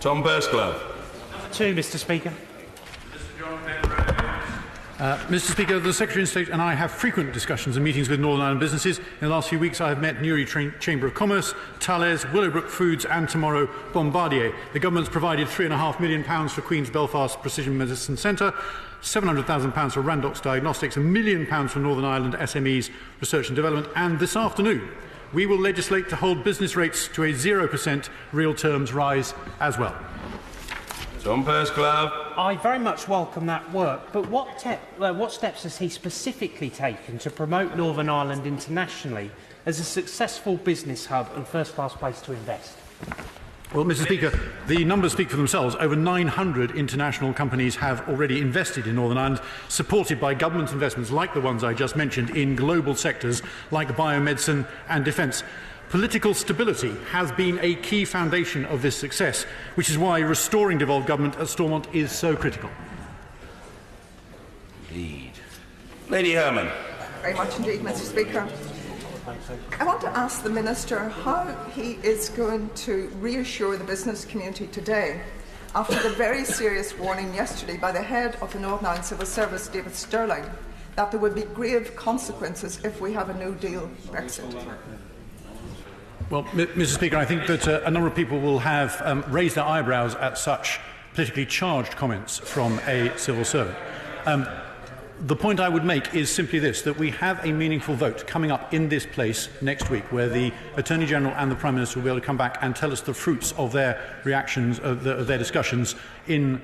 Tom Burscliffe. 2, Mr. Speaker. Mr. Speaker, the Secretary of State and I have frequent discussions and meetings with Northern Ireland businesses. In the last few weeks, I have met Newry Chamber of Commerce, Thales, Willowbrook Foods and tomorrow Bombardier. The government's provided £3.5 million for Queen's Belfast Precision Medicine Centre, £700,000 for Randox Diagnostics, £1 million for Northern Ireland SMEs Research and Development, and this afternoon we will legislate to hold business rates to a 0% real terms rise as well. Tom Burscliffe. I very much welcome that work, but what steps has he specifically taken to promote Northern Ireland internationally as a successful business hub and first-class place to invest? Well, Mr. Speaker, the numbers speak for themselves. Over 900 international companies have already invested in Northern Ireland, supported by government investments like the ones I just mentioned in global sectors like biomedicine and defence. Political stability has been a key foundation of this success, which is why restoring devolved government at Stormont is so critical. Indeed. Lady Herman. Very much indeed, Mr. Speaker. I want to ask the Minister how he is going to reassure the business community today after the very serious warning yesterday by the head of the Northern Ireland Civil Service, David Stirling, that there would be grave consequences if we have a no-deal Brexit. Well, Mr. Speaker, I think that a number of people will have raised their eyebrows at such politically charged comments from a civil servant. The point I would make is simply this, that we have a meaningful vote coming up in this place next week, where the Attorney-General and the Prime Minister will be able to come back and tell us the fruits of their reactions, of their discussions in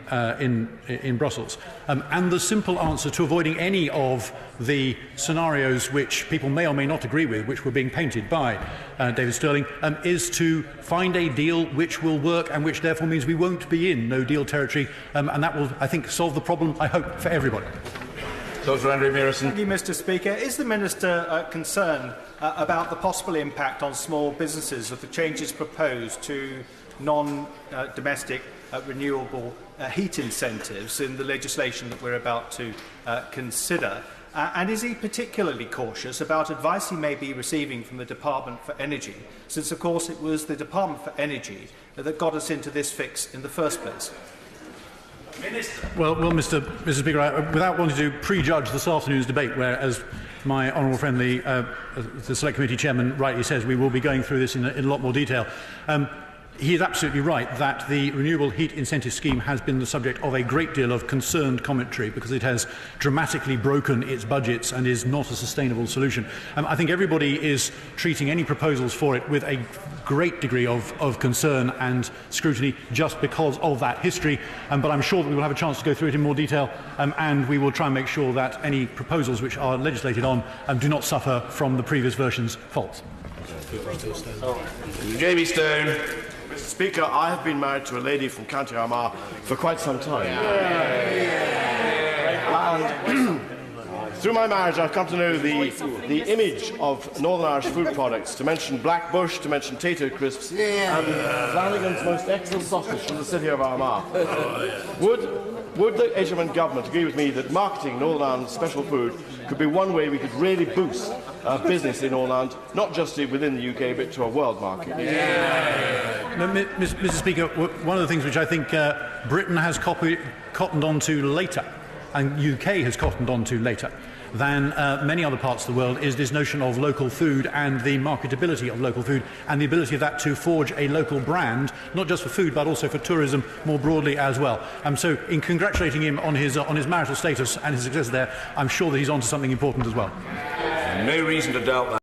Brussels. And the simple answer to avoiding any of the scenarios which people may or may not agree with, which were being painted by David Stirling, is to find a deal which will work and which therefore means we won't be in no-deal territory, and that will, I think, solve the problem, I hope, for everybody. Dr. Andrew Mearison. Thank you, Mr. Speaker. Is the Minister concerned about the possible impact on small businesses of the changes proposed to non-domestic renewable heat incentives in the legislation that we're about to consider? And is he particularly cautious about advice he may be receiving from the Department for Energy, since, of course, it was the Department for Energy that got us into this fix in the first place? Well, Mr. Speaker, without wanting to prejudge this afternoon's debate, where, as my honourable friend, the Select Committee Chairman, rightly says, we will be going through this in a lot more detail, he is absolutely right that the Renewable Heat Incentive Scheme has been the subject of a great deal of concerned commentary because it has dramatically broken its budgets and is not a sustainable solution. I think everybody is treating any proposals for it with a great degree of concern and scrutiny just because of that history, but I'm sure that we will have a chance to go through it in more detail, and we will try and make sure that any proposals which are legislated on do not suffer from the previous version's faults. Jamie Stone. Mr. Speaker, I have been married to a lady from County Armagh for quite some time. And through my marriage, I've come to know the image of Northern Irish food products, to mention Black Bush, to mention Tato Crisps, and Flanagan's most excellent sausage from the city of Armagh. Would the Edgerman government agree with me that marketing Northern Ireland's special food could be one way we could really boost business in Northern Ireland, not just within the UK, but to a world market? No, Mr. Speaker, one of the things which I think Britain has cottoned on to later, and UK has cottoned on to later than many other parts of the world, is this notion of local food and the marketability of local food and the ability of that to forge a local brand, not just for food but also for tourism more broadly as well. So in congratulating him on his marital status and his success there, I'm sure that he's on to something important as well. No reason to doubt that.